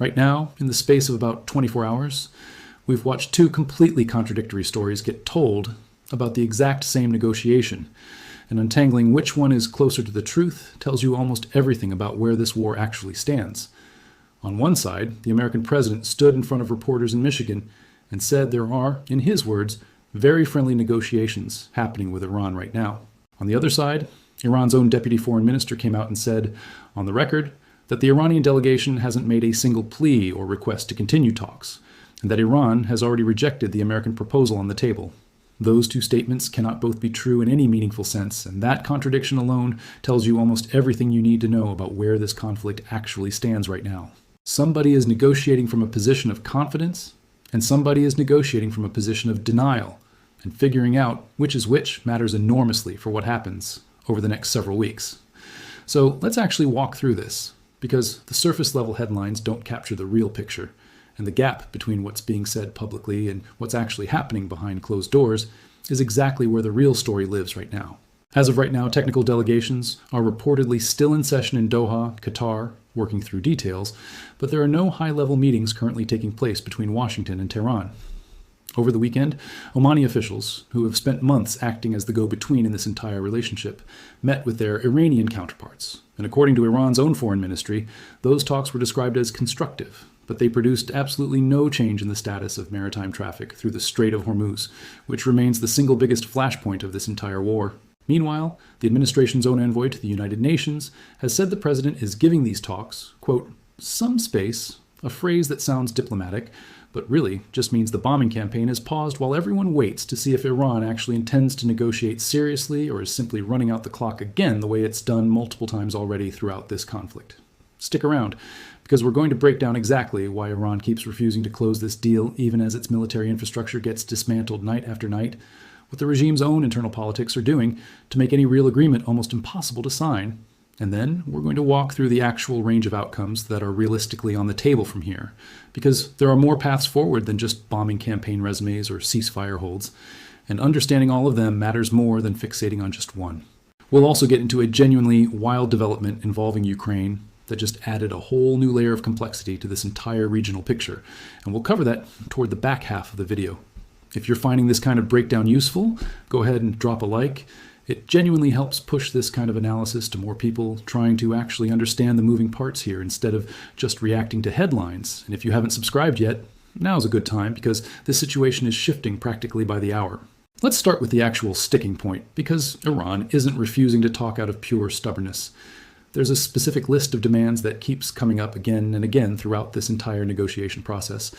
Right now, in the space of about 24 hours, we've watched two completely contradictory stories get told about the exact same negotiation, and untangling which one is closer to the truth tells you almost everything about where this war actually stands. On one side, the American president stood in front of reporters in Michigan and said there are, in his words, very friendly negotiations happening with Iran right now. On the other side, Iran's own deputy foreign minister came out and said, on the record, that the Iranian delegation hasn't made a single plea or request to continue talks, and that Iran has already rejected the American proposal on the table. Those two statements cannot both be true in any meaningful sense, and that contradiction alone tells you almost everything you need to know about where this conflict actually stands right now. Somebody is negotiating from a position of confidence, and somebody is negotiating from a position of denial, and figuring out which is which matters enormously for what happens over the next several weeks. So let's actually walk through this, because the surface level headlines don't capture the real picture, and the gap between what's being said publicly and what's actually happening behind closed doors is exactly where the real story lives right now. As of right now, technical delegations are reportedly still in session in Doha, Qatar, working through details, but there are no high-level meetings currently taking place between Washington and Tehran. Over the weekend, Omani officials, who have spent months acting as the go-between in this entire relationship, met with their Iranian counterparts, and according to Iran's own foreign ministry, those talks were described as constructive, but they produced absolutely no change in the status of maritime traffic through the Strait of Hormuz, which remains the single biggest flashpoint of this entire war. Meanwhile, the administration's own envoy to the United Nations has said the president is giving these talks, quote, some space, a phrase that sounds diplomatic, but really just means the bombing campaign is paused while everyone waits to see if Iran actually intends to negotiate seriously or is simply running out the clock again the way it's done multiple times already throughout this conflict. Stick around, because we're going to break down exactly why Iran keeps refusing to close this deal even as its military infrastructure gets dismantled night after night, what the regime's own internal politics are doing to make any real agreement almost impossible to sign, and then we're going to walk through the actual range of outcomes that are realistically on the table from here, because there are more paths forward than just bombing campaign resumes or ceasefire holds, and understanding all of them matters more than fixating on just one. We'll also get into a genuinely wild development involving Ukraine that just added a whole new layer of complexity to this entire regional picture, and we'll cover that toward the back half of the video. If you're finding this kind of breakdown useful, go ahead and drop a like. It genuinely helps push this kind of analysis to more people trying to actually understand the moving parts here instead of just reacting to headlines. And if you haven't subscribed yet, now's a good time because this situation is shifting practically by the hour. Let's start with the actual sticking point, because Iran isn't refusing to talk out of pure stubbornness. There's a specific list of demands that keeps coming up again and again throughout this entire negotiation process,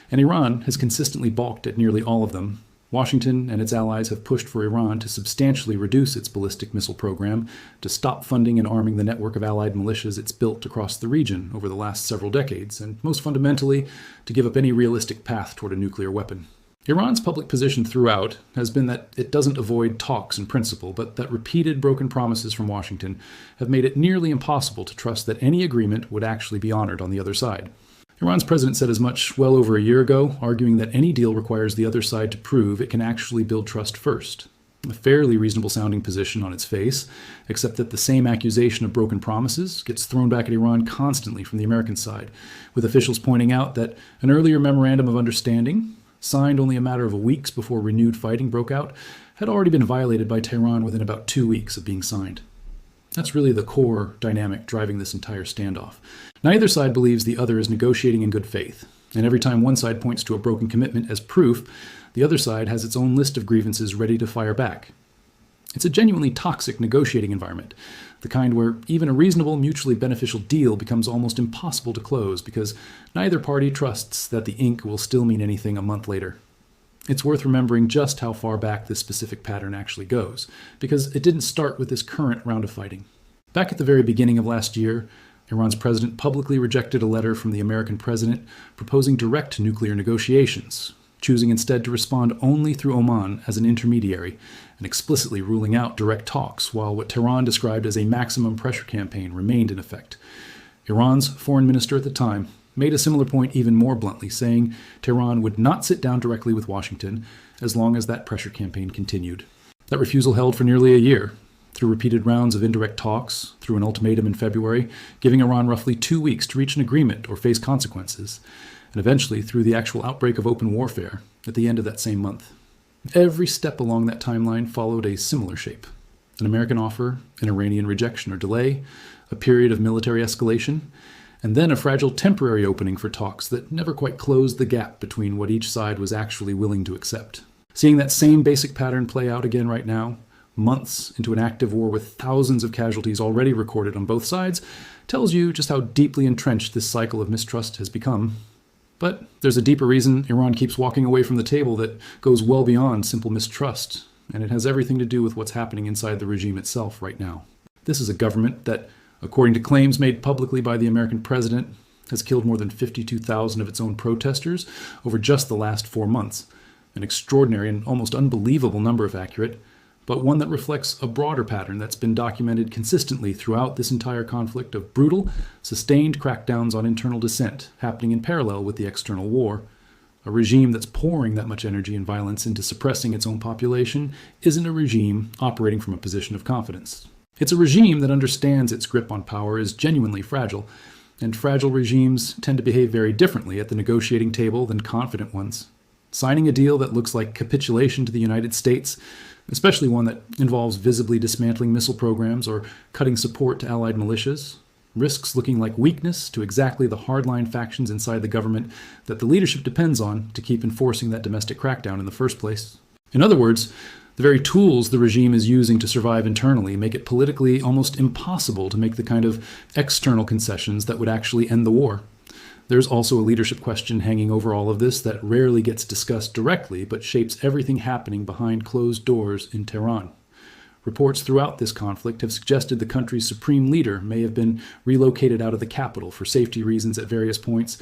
and Iran has consistently balked at nearly all of them. Washington and its allies have pushed for Iran to substantially reduce its ballistic missile program, to stop funding and arming the network of allied militias it's built across the region over the last several decades, and most fundamentally, to give up any realistic path toward a nuclear weapon. Iran's public position throughout has been that it doesn't avoid talks in principle, but that repeated broken promises from Washington have made it nearly impossible to trust that any agreement would actually be honored on the other side. Iran's president said as much well over a year ago, arguing that any deal requires the other side to prove it can actually build trust first. A fairly reasonable sounding position on its face, except that the same accusation of broken promises gets thrown back at Iran constantly from the American side, with officials pointing out that an earlier memorandum of understanding, signed only a matter of weeks before renewed fighting broke out, had already been violated by Tehran within about 2 weeks of being signed. That's really the core dynamic driving this entire standoff. Neither side believes the other is negotiating in good faith, and every time one side points to a broken commitment as proof, the other side has its own list of grievances ready to fire back. It's a genuinely toxic negotiating environment, the kind where even a reasonable, mutually beneficial deal becomes almost impossible to close because neither party trusts that the ink will still mean anything a month later. It's worth remembering just how far back this specific pattern actually goes, because it didn't start with this current round of fighting. Back at the very beginning of last year, Iran's president publicly rejected a letter from the American president proposing direct nuclear negotiations, choosing instead to respond only through Oman as an intermediary, and explicitly ruling out direct talks, while what Tehran described as a maximum pressure campaign remained in effect. Iran's foreign minister at the time made a similar point even more bluntly, saying Tehran would not sit down directly with Washington as long as that pressure campaign continued. That refusal held for nearly a year. through repeated rounds of indirect talks, through an ultimatum in February, giving Iran roughly 2 weeks to reach an agreement or face consequences, and eventually through the actual outbreak of open warfare at the end of that same month. Every step along that timeline followed a similar shape. An American offer, an Iranian rejection or delay, a period of military escalation, and then a fragile temporary opening for talks that never quite closed the gap between what each side was actually willing to accept. Seeing that same basic pattern play out again right now, months into an active war with thousands of casualties already recorded on both sides, tells you just how deeply entrenched this cycle of mistrust has become. But there's a deeper reason Iran keeps walking away from the table that goes well beyond simple mistrust, and it has everything to do with what's happening inside the regime itself right now. This is a government that, according to claims made publicly by the American president, has killed more than 52,000 of its own protesters over just the last 4 months. An extraordinary and almost unbelievable number if accurate, but one that reflects a broader pattern that's been documented consistently throughout this entire conflict of brutal, sustained crackdowns on internal dissent happening in parallel with the external war. A regime that's pouring that much energy and violence into suppressing its own population isn't a regime operating from a position of confidence. It's a regime that understands its grip on power is genuinely fragile, and fragile regimes tend to behave very differently at the negotiating table than confident ones. Signing a deal that looks like capitulation to the United States, especially one that involves visibly dismantling missile programs or cutting support to allied militias, risks looking like weakness to exactly the hardline factions inside the government that the leadership depends on to keep enforcing that domestic crackdown in the first place. In other words, the very tools the regime is using to survive internally make it politically almost impossible to make the kind of external concessions that would actually end the war. There's also a leadership question hanging over all of this that rarely gets discussed directly, but shapes everything happening behind closed doors in Tehran. Reports throughout this conflict have suggested the country's supreme leader may have been relocated out of the capital for safety reasons at various points,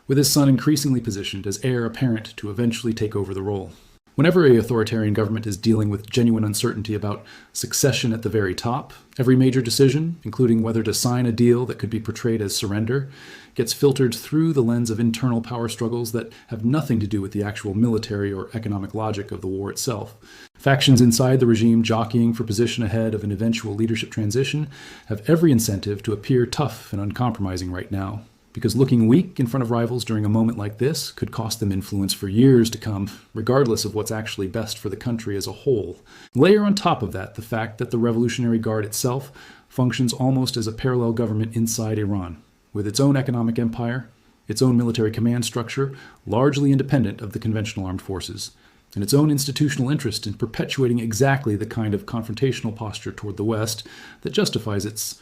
with his son increasingly positioned as heir apparent to eventually take over the role. Whenever an authoritarian government is dealing with genuine uncertainty about succession at the very top, every major decision, including whether to sign a deal that could be portrayed as surrender, gets filtered through the lens of internal power struggles that have nothing to do with the actual military or economic logic of the war itself. Factions inside the regime jockeying for position ahead of an eventual leadership transition have every incentive to appear tough and uncompromising right now, because looking weak in front of rivals during a moment like this could cost them influence for years to come, regardless of what's actually best for the country as a whole. Layer on top of that the fact that the Revolutionary Guard itself functions almost as a parallel government inside Iran, with its own economic empire, its own military command structure, largely independent of the conventional armed forces, and its own institutional interest in perpetuating exactly the kind of confrontational posture toward the West that justifies its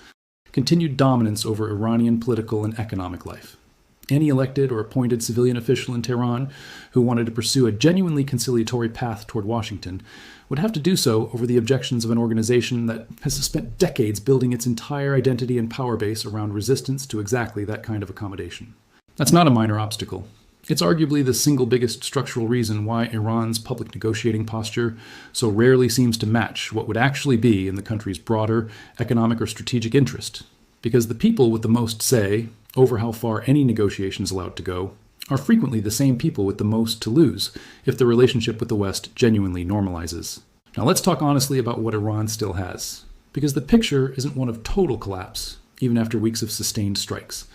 continued dominance over Iranian political and economic life. Any elected or appointed civilian official in Tehran who wanted to pursue a genuinely conciliatory path toward Washington would have to do so over the objections of an organization that has spent decades building its entire identity and power base around resistance to exactly that kind of accommodation. That's not a minor obstacle. It's arguably the single biggest structural reason why Iran's public negotiating posture so rarely seems to match what would actually be in the country's broader economic or strategic interest. Because the people with the most say over how far any negotiation is allowed to go are frequently the same people with the most to lose if the relationship with the West genuinely normalizes. Now let's talk honestly about what Iran still has, because the picture isn't one of total collapse, even after weeks of sustained strikes.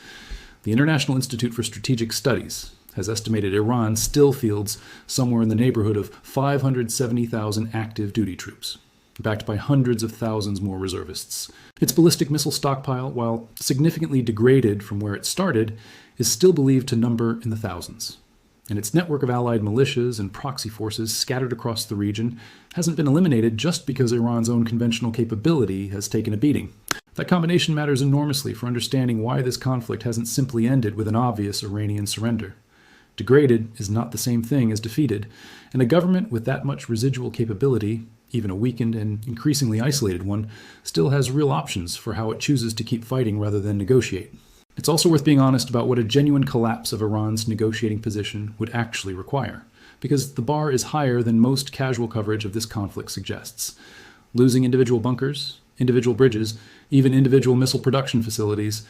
The International Institute for Strategic Studies has estimated Iran still fields somewhere in the neighborhood of 570,000 active duty troops, backed by hundreds of thousands more reservists. Its ballistic missile stockpile, while significantly degraded from where it started, is still believed to number in the thousands. And its network of allied militias and proxy forces scattered across the region hasn't been eliminated just because Iran's own conventional capability has taken a beating. That combination matters enormously for understanding why this conflict hasn't simply ended with an obvious Iranian surrender. Degraded is not the same thing as defeated, and a government with that much residual capability, even a weakened and increasingly isolated one, still has real options for how it chooses to keep fighting rather than negotiate. It's also worth being honest about what a genuine collapse of Iran's negotiating position would actually require, because the bar is higher than most casual coverage of this conflict suggests. Losing individual bunkers, individual bridges, even individual missile production facilities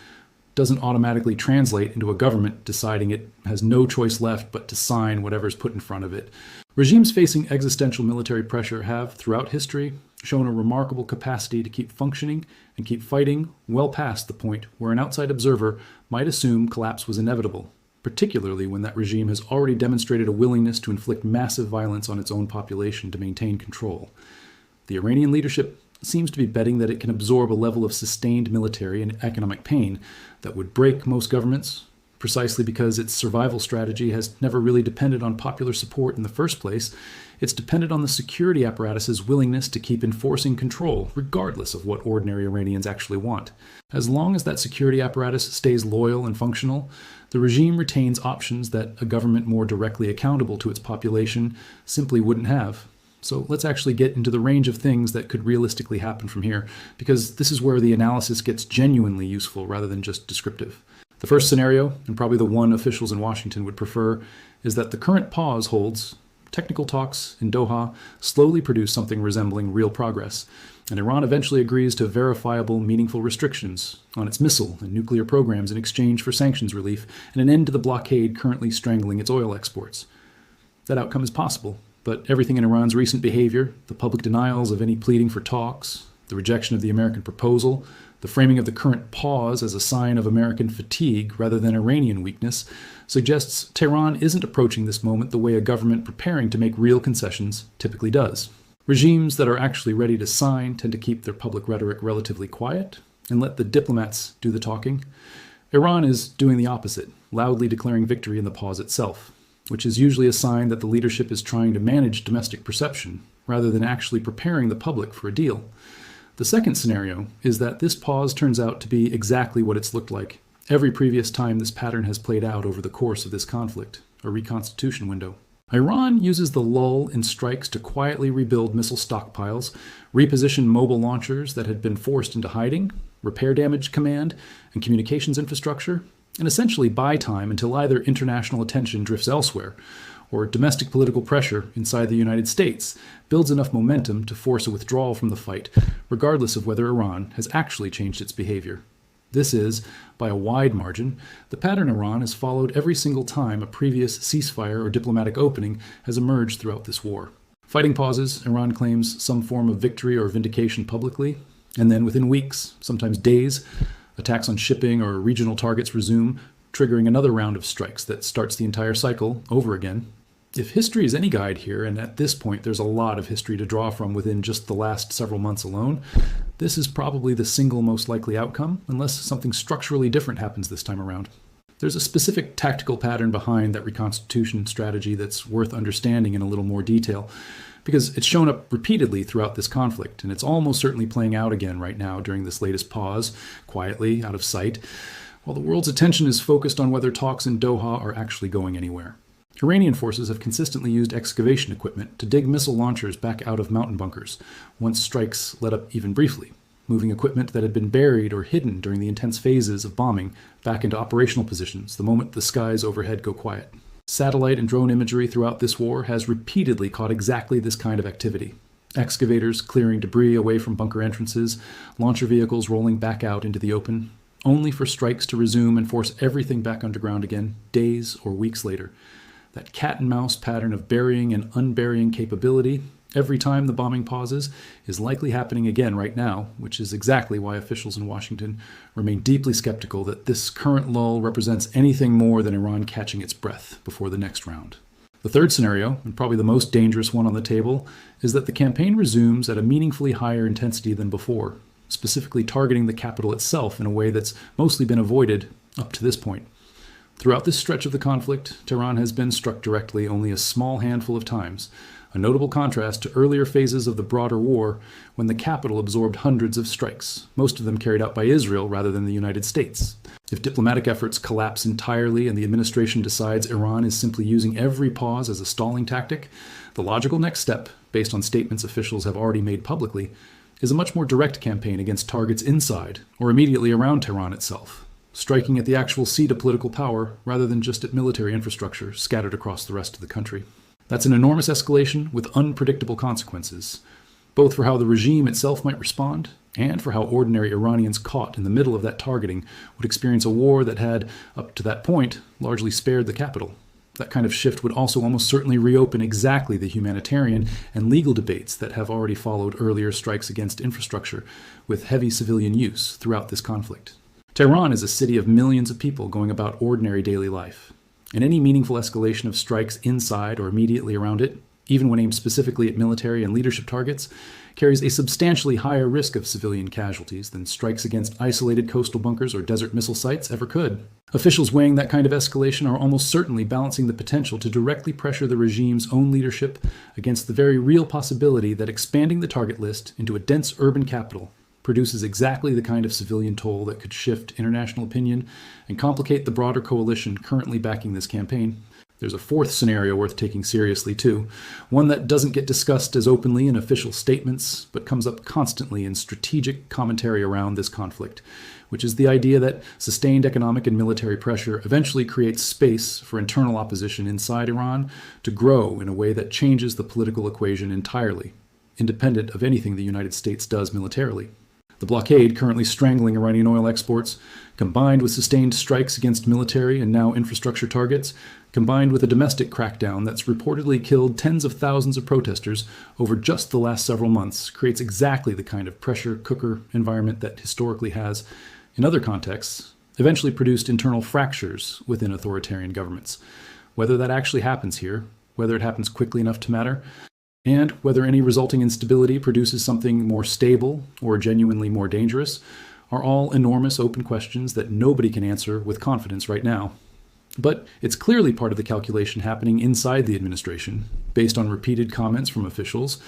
doesn't automatically translate into a government deciding it has no choice left but to sign whatever's put in front of it. Regimes facing existential military pressure have, throughout history, shown a remarkable capacity to keep functioning and keep fighting well past the point where an outside observer might assume collapse was inevitable, particularly when that regime has already demonstrated a willingness to inflict massive violence on its own population to maintain control. The Iranian leadership seems to be betting that it can absorb a level of sustained military and economic pain that would break most governments, precisely because its survival strategy has never really depended on popular support in the first place. It's depended on the security apparatus's willingness to keep enforcing control, regardless of what ordinary Iranians actually want. As long as that security apparatus stays loyal and functional, the regime retains options that a government more directly accountable to its population simply wouldn't have. So let's actually get into the range of things that could realistically happen from here, because this is where the analysis gets genuinely useful rather than just descriptive. The first scenario, and probably the one officials in Washington would prefer, is that the current pause holds. Technical talks in Doha slowly produce something resembling real progress, and Iran eventually agrees to verifiable, meaningful restrictions on its missile and nuclear programs in exchange for sanctions relief and an end to the blockade currently strangling its oil exports. That outcome is possible, but everything in Iran's recent behavior, the public denials of any pleading for talks, the rejection of the American proposal, the framing of the current pause as a sign of American fatigue rather than Iranian weakness, suggests Tehran isn't approaching this moment the way a government preparing to make real concessions typically does. Regimes that are actually ready to sign tend to keep their public rhetoric relatively quiet and let the diplomats do the talking. Iran is doing the opposite, loudly declaring victory in the pause itself, which is usually a sign that the leadership is trying to manage domestic perception rather than actually preparing the public for a deal. The second scenario is that this pause turns out to be exactly what it's looked like every previous time this pattern has played out over the course of this conflict, a reconstitution window. Iran uses the lull in strikes to quietly rebuild missile stockpiles, reposition mobile launchers that had been forced into hiding, repair damaged command and communications infrastructure, and essentially buy time until either international attention drifts elsewhere, or domestic political pressure inside the United States builds enough momentum to force a withdrawal from the fight, regardless of whether Iran has actually changed its behavior. This is, by a wide margin, the pattern Iran has followed every single time a previous ceasefire or diplomatic opening has emerged throughout this war. Fighting pauses, Iran claims some form of victory or vindication publicly, and then within weeks, sometimes days, attacks on shipping or regional targets resume, triggering another round of strikes that starts the entire cycle over again. If history is any guide here, and at this point there's a lot of history to draw from within just the last several months alone, this is probably the single most likely outcome, unless something structurally different happens this time around. There's a specific tactical pattern behind that reconstitution strategy that's worth understanding in a little more detail, because it's shown up repeatedly throughout this conflict, and it's almost certainly playing out again right now during this latest pause, quietly, out of sight, while the world's attention is focused on whether talks in Doha are actually going anywhere. Iranian forces have consistently used excavation equipment to dig missile launchers back out of mountain bunkers, once strikes let up even briefly, moving equipment that had been buried or hidden during the intense phases of bombing back into operational positions the moment the skies overhead go quiet. Satellite and drone imagery throughout this war has repeatedly caught exactly this kind of activity. Excavators clearing debris away from bunker entrances, launcher vehicles rolling back out into the open, only for strikes to resume and force everything back underground again days or weeks later. That cat-and-mouse pattern of burying and unburying capability every time the bombing pauses is likely happening again right now, which is exactly why officials in Washington remain deeply skeptical that this current lull represents anything more than Iran catching its breath before the next round. The third scenario, and probably the most dangerous one on the table, is that the campaign resumes at a meaningfully higher intensity than before, specifically targeting the capital itself in a way that's mostly been avoided up to this point. Throughout this stretch of the conflict, Tehran has been struck directly only a small handful of times, a notable contrast to earlier phases of the broader war when the capital absorbed hundreds of strikes, most of them carried out by Israel rather than the United States. If diplomatic efforts collapse entirely and the administration decides Iran is simply using every pause as a stalling tactic, the logical next step, based on statements officials have already made publicly, is a much more direct campaign against targets inside or immediately around Tehran itself, striking at the actual seat of political power rather than just at military infrastructure scattered across the rest of the country. That's an enormous escalation with unpredictable consequences, both for how the regime itself might respond and for how ordinary Iranians caught in the middle of that targeting would experience a war that had, up to that point, largely spared the capital. That kind of shift would also almost certainly reopen exactly the humanitarian and legal debates that have already followed earlier strikes against infrastructure with heavy civilian use throughout this conflict. Tehran is a city of millions of people going about ordinary daily life, and any meaningful escalation of strikes inside or immediately around it, even when aimed specifically at military and leadership targets, carries a substantially higher risk of civilian casualties than strikes against isolated coastal bunkers or desert missile sites ever could. Officials weighing that kind of escalation are almost certainly balancing the potential to directly pressure the regime's own leadership against the very real possibility that expanding the target list into a dense urban capital produces exactly the kind of civilian toll that could shift international opinion and complicate the broader coalition currently backing this campaign. There's a fourth scenario worth taking seriously, too, one that doesn't get discussed as openly in official statements, but comes up constantly in strategic commentary around this conflict, which is the idea that sustained economic and military pressure eventually creates space for internal opposition inside Iran to grow in a way that changes the political equation entirely, independent of anything the United States does militarily. The blockade currently strangling Iranian oil exports, combined with sustained strikes against military and now infrastructure targets, combined with a domestic crackdown that's reportedly killed tens of thousands of protesters over just the last several months, creates exactly the kind of pressure cooker environment that historically has, in other contexts, eventually produced internal fractures within authoritarian governments. Whether that actually happens here, whether it happens quickly enough to matter, and whether any resulting instability produces something more stable or genuinely more dangerous, are all enormous open questions that nobody can answer with confidence right now. But it's clearly part of the calculation happening inside the administration, based on repeated comments from officials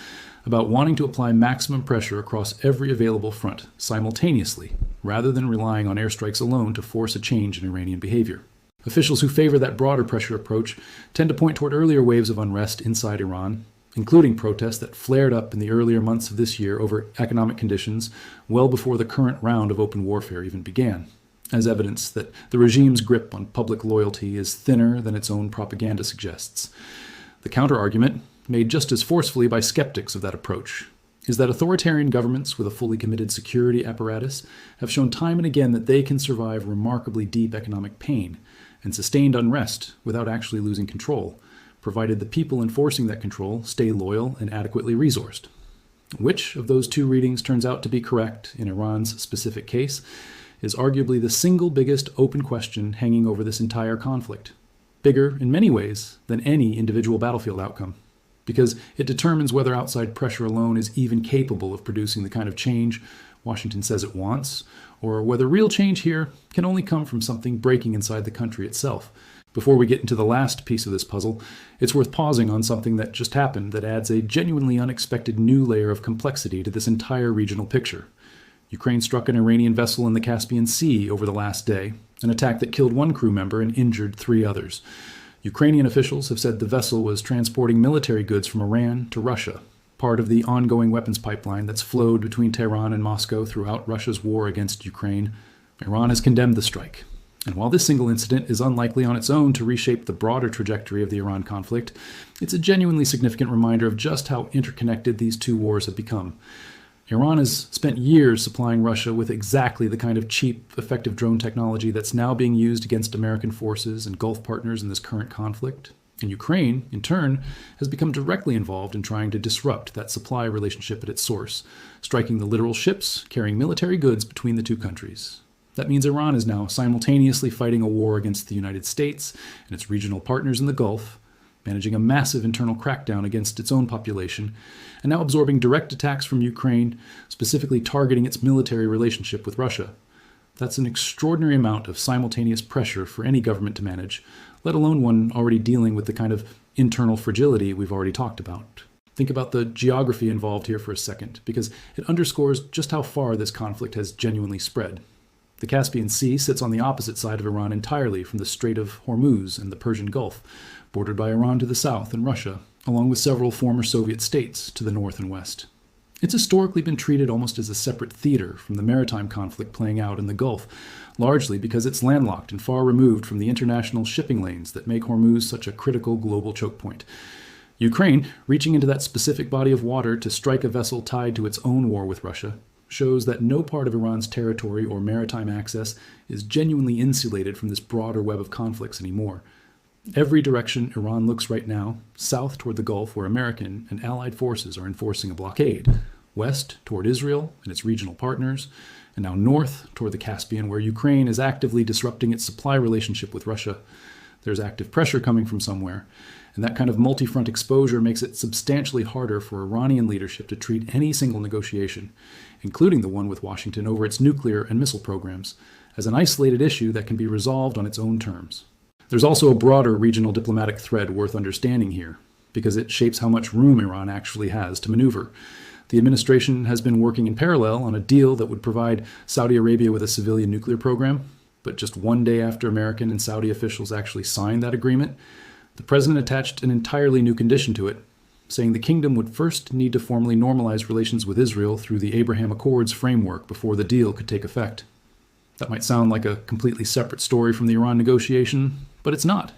about wanting to apply maximum pressure across every available front simultaneously, rather than relying on airstrikes alone to force a change in Iranian behavior. Officials who favor that broader pressure approach tend to point toward earlier waves of unrest inside Iran, including protests that flared up in the earlier months of this year over economic conditions well before the current round of open warfare even began, as evidence that the regime's grip on public loyalty is thinner than its own propaganda suggests. The counterargument, made just as forcefully by skeptics of that approach, is that authoritarian governments with a fully committed security apparatus have shown time and again that they can survive remarkably deep economic pain and sustained unrest without actually losing control, provided the people enforcing that control stay loyal and adequately resourced. Which of those two readings turns out to be correct in Iran's specific case is arguably the single biggest open question hanging over this entire conflict, bigger in many ways than any individual battlefield outcome, because it determines whether outside pressure alone is even capable of producing the kind of change Washington says it wants, or whether real change here can only come from something breaking inside the country itself. Before we get into the last piece of this puzzle, it's worth pausing on something that just happened that adds a genuinely unexpected new layer of complexity to this entire regional picture. Ukraine struck an Iranian vessel in the Caspian Sea over the last day, an attack that killed one crew member and injured 3 others. Ukrainian officials have said the vessel was transporting military goods from Iran to Russia, part of the ongoing weapons pipeline that's flowed between Tehran and Moscow throughout Russia's war against Ukraine. Iran has condemned the strike. And while this single incident is unlikely on its own to reshape the broader trajectory of the Iran conflict, it's a genuinely significant reminder of just how interconnected these two wars have become. Iran has spent years supplying Russia with exactly the kind of cheap, effective drone technology that's now being used against American forces and Gulf partners in this current conflict. And Ukraine, in turn, has become directly involved in trying to disrupt that supply relationship at its source, striking the literal ships carrying military goods between the two countries. That means Iran is now simultaneously fighting a war against the United States and its regional partners in the Gulf, managing a massive internal crackdown against its own population, and now absorbing direct attacks from Ukraine, specifically targeting its military relationship with Russia. That's an extraordinary amount of simultaneous pressure for any government to manage, let alone one already dealing with the kind of internal fragility we've already talked about. Think about the geography involved here for a second, because it underscores just how far this conflict has genuinely spread. The Caspian Sea sits on the opposite side of Iran entirely from the Strait of Hormuz and the Persian Gulf, bordered by Iran to the south and Russia, along with several former Soviet states to the north and west. It's historically been treated almost as a separate theater from the maritime conflict playing out in the Gulf, largely because it's landlocked and far removed from the international shipping lanes that make Hormuz such a critical global choke point. Ukraine, reaching into that specific body of water to strike a vessel tied to its own war with Russia, shows that no part of Iran's territory or maritime access is genuinely insulated from this broader web of conflicts anymore. Every direction Iran looks right now, south toward the Gulf where American and allied forces are enforcing a blockade, west toward Israel and its regional partners, and now north toward the Caspian where Ukraine is actively disrupting its supply relationship with Russia. There's active pressure coming from somewhere, and that kind of multi-front exposure makes it substantially harder for Iranian leadership to treat any single negotiation, including the one with Washington over its nuclear and missile programs, as an isolated issue that can be resolved on its own terms. There's also a broader regional diplomatic thread worth understanding here, because it shapes how much room Iran actually has to maneuver. The administration has been working in parallel on a deal that would provide Saudi Arabia with a civilian nuclear program, but just one day after American and Saudi officials actually signed that agreement, the president attached an entirely new condition to it, saying the kingdom would first need to formally normalize relations with Israel through the Abraham Accords framework before the deal could take effect. That might sound like a completely separate story from the Iran negotiation, but it's not.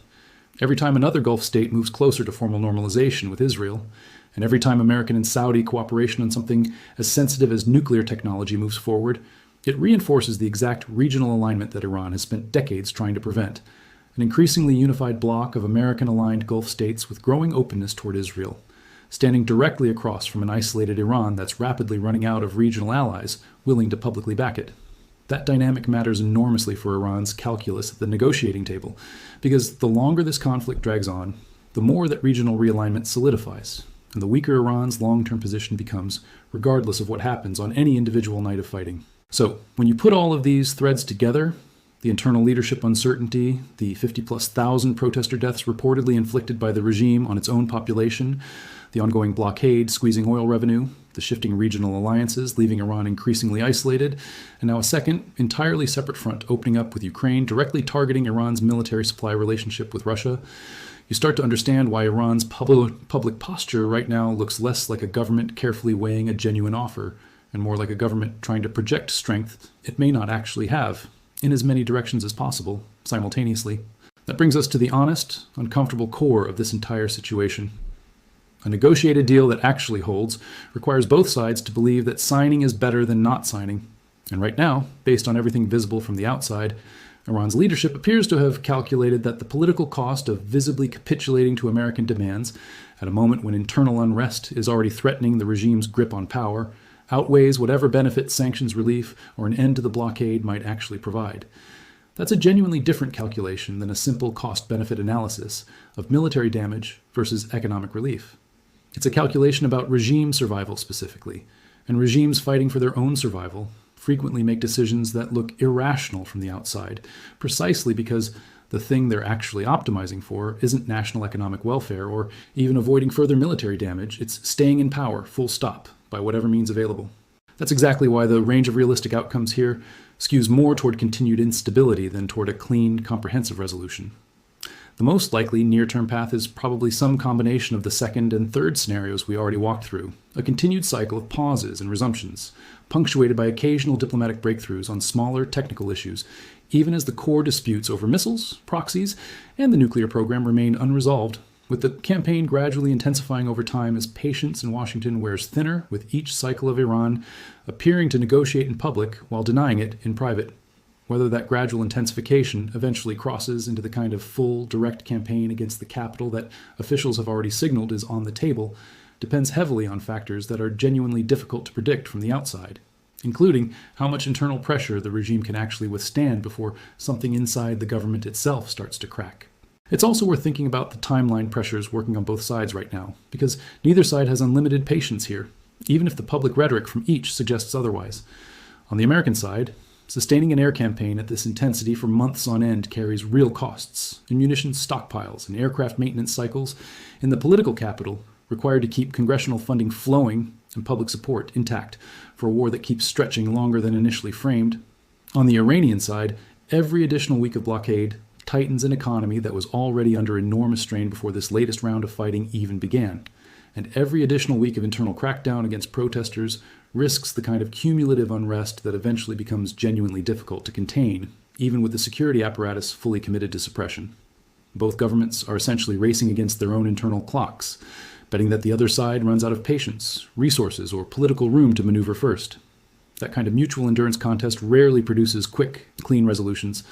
Every time another Gulf state moves closer to formal normalization with Israel, and every time American and Saudi cooperation on something as sensitive as nuclear technology moves forward, it reinforces the exact regional alignment that Iran has spent decades trying to prevent. An increasingly unified bloc of American-aligned Gulf states with growing openness toward Israel, standing directly across from an isolated Iran that's rapidly running out of regional allies willing to publicly back it. That dynamic matters enormously for Iran's calculus at the negotiating table, because the longer this conflict drags on, the more that regional realignment solidifies, and the weaker Iran's long-term position becomes, regardless of what happens on any individual night of fighting. So, when you put all of these threads together, the internal leadership uncertainty, the 50,000+ protester deaths reportedly inflicted by the regime on its own population, the ongoing blockade squeezing oil revenue, the shifting regional alliances leaving Iran increasingly isolated, and now a second, entirely separate front opening up with Ukraine directly targeting Iran's military supply relationship with Russia, you start to understand why Iran's public posture right now looks less like a government carefully weighing a genuine offer, and more like a government trying to project strength it may not actually have, in as many directions as possible, simultaneously. That brings us to the honest, uncomfortable core of this entire situation. A negotiated deal that actually holds requires both sides to believe that signing is better than not signing. And right now, based on everything visible from the outside, Iran's leadership appears to have calculated that the political cost of visibly capitulating to American demands, at a moment when internal unrest is already threatening the regime's grip on power, outweighs whatever benefit sanctions relief or an end to the blockade might actually provide. That's a genuinely different calculation than a simple cost-benefit analysis of military damage versus economic relief. It's a calculation about regime survival specifically, and regimes fighting for their own survival frequently make decisions that look irrational from the outside, precisely because the thing they're actually optimizing for isn't national economic welfare or even avoiding further military damage, it's staying in power, full stop, by whatever means available. That's exactly why the range of realistic outcomes here skews more toward continued instability than toward a clean, comprehensive resolution. The most likely near-term path is probably some combination of the second and third scenarios we already walked through, a continued cycle of pauses and resumptions, punctuated by occasional diplomatic breakthroughs on smaller technical issues, even as the core disputes over missiles, proxies, and the nuclear program remain unresolved, with the campaign gradually intensifying over time as patience in Washington wears thinner with each cycle of Iran appearing to negotiate in public while denying it in private. Whether that gradual intensification eventually crosses into the kind of full, direct campaign against the capital that officials have already signaled is on the table depends heavily on factors that are genuinely difficult to predict from the outside, including how much internal pressure the regime can actually withstand before something inside the government itself starts to crack. It's also worth thinking about the timeline pressures working on both sides right now, because neither side has unlimited patience here, even if the public rhetoric from each suggests otherwise. On the American side, sustaining an air campaign at this intensity for months on end carries real costs in munitions stockpiles and aircraft maintenance cycles in the political capital required to keep congressional funding flowing and public support intact for a war that keeps stretching longer than initially framed. On the Iranian side, every additional week of blockade tightens an economy that was already under enormous strain before this latest round of fighting even began. And every additional week of internal crackdown against protesters risks the kind of cumulative unrest that eventually becomes genuinely difficult to contain, even with the security apparatus fully committed to suppression. Both governments are essentially racing against their own internal clocks, betting that the other side runs out of patience, resources, or political room to maneuver first. That kind of mutual endurance contest rarely produces quick, clean resolutions,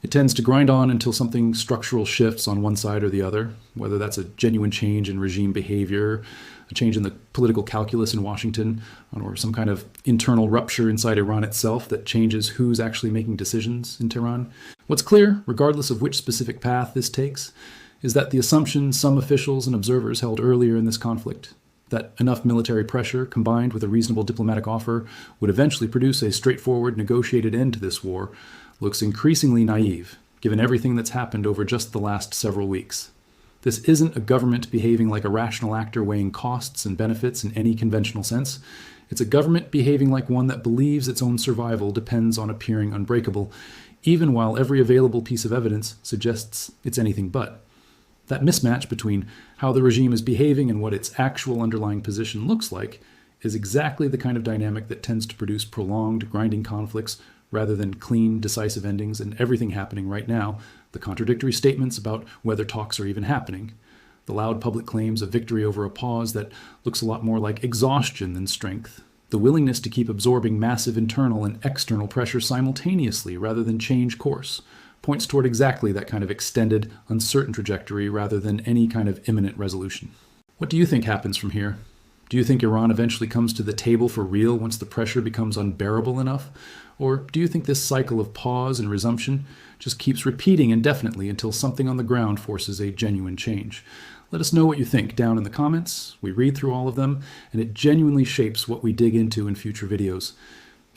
It tends to grind on until something structural shifts on one side or the other, whether that's a genuine change in regime behavior, a change in the political calculus in Washington, or some kind of internal rupture inside Iran itself that changes who's actually making decisions in Tehran. What's clear, regardless of which specific path this takes, is that the assumption some officials and observers held earlier in this conflict, that enough military pressure combined with a reasonable diplomatic offer would eventually produce a straightforward negotiated end to this war, looks increasingly naive, given everything that's happened over just the last several weeks. This isn't a government behaving like a rational actor weighing costs and benefits in any conventional sense. It's a government behaving like one that believes its own survival depends on appearing unbreakable, even while every available piece of evidence suggests it's anything but. That mismatch between how the regime is behaving and what its actual underlying position looks like is exactly the kind of dynamic that tends to produce prolonged, grinding conflicts rather than clean, decisive endings, and everything happening right now, the contradictory statements about whether talks are even happening, the loud public claims of victory over a pause that looks a lot more like exhaustion than strength, the willingness to keep absorbing massive internal and external pressure simultaneously rather than change course, points toward exactly that kind of extended, uncertain trajectory rather than any kind of imminent resolution. What do you think happens from here? Do you think Iran eventually comes to the table for real once the pressure becomes unbearable enough? Or do you think this cycle of pause and resumption just keeps repeating indefinitely until something on the ground forces a genuine change? Let us know what you think down in the comments. We read through all of them, and it genuinely shapes what we dig into in future videos.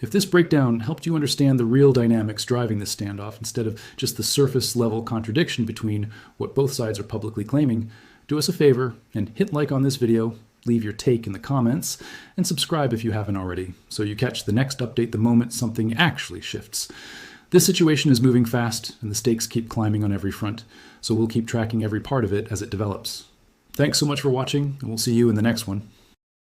If this breakdown helped you understand the real dynamics driving this standoff instead of just the surface-level contradiction between what both sides are publicly claiming, do us a favor and hit like on this video, leave your take in the comments, and subscribe if you haven't already, so you catch the next update the moment something actually shifts. This situation is moving fast, and the stakes keep climbing on every front, so we'll keep tracking every part of it as it develops. Thanks so much for watching, and we'll see you in the next one.